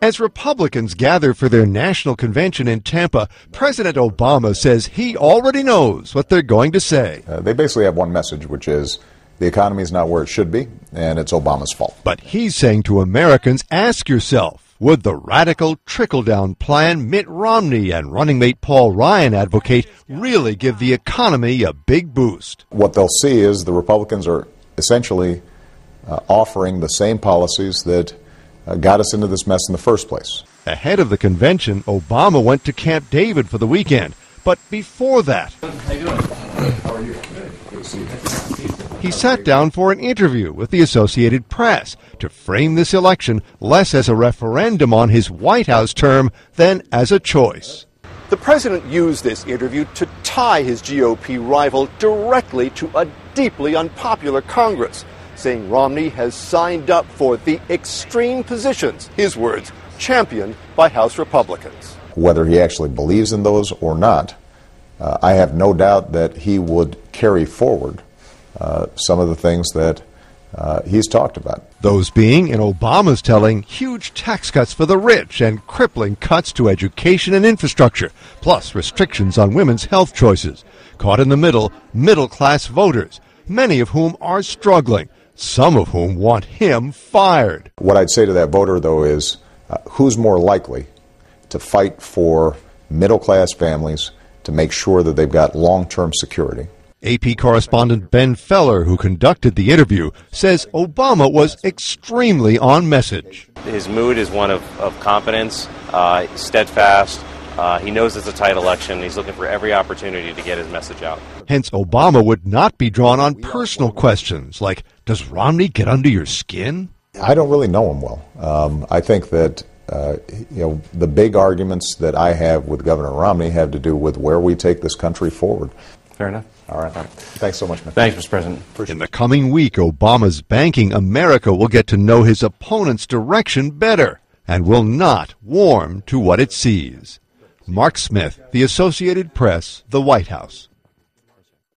As Republicans gather for their national convention in Tampa, President Obama says he already knows what they're going to say. They basically have one message, which is the economy is not where it should be, and it's Obama's fault. But he's saying to Americans, ask yourself, would the radical trickle-down plan Mitt Romney and running mate Paul Ryan advocate really give the economy a big boost? What they'll see is the Republicans are essentially offering the same policies that got us into this mess in the first place. Ahead of the convention, Obama went to Camp David for the weekend. But before that, How you doing? How are you? Good. He sat down for an interview with the Associated Press to frame this election less as a referendum on his White House term than as a choice. The president used this interview to tie his GOP rival directly to a deeply unpopular Congress, saying Romney has signed up for the extreme positions, his words, championed by House Republicans. Whether he actually believes in those or not, I have no doubt that he would carry forward some of the things that he's talked about. Those being, in Obama's telling, huge tax cuts for the rich and crippling cuts to education and infrastructure, plus restrictions on women's health choices. Caught in the middle, middle-class voters, many of whom are struggling, some of whom want him fired. What I'd say to that voter, though, is who's more likely to fight for middle-class families to make sure that they've got long-term security? AP correspondent Ben Feller, who conducted the interview, says Obama was extremely on message. His mood is one of confidence, steadfast. He knows it's a tight election. He's looking for every opportunity to get his message out. Hence, Obama would not be drawn on personal questions like, does Romney get under your skin? I don't really know him well. I think that the big arguments that I have with Governor Romney have to do with where we take this country forward. Fair enough. All right. Thanks so much, man. Thanks, Mr. President. In the coming week, Obama's banking America will get to know his opponent's direction better and will not warm to what it sees. Mark Smith, The Associated Press, The White House.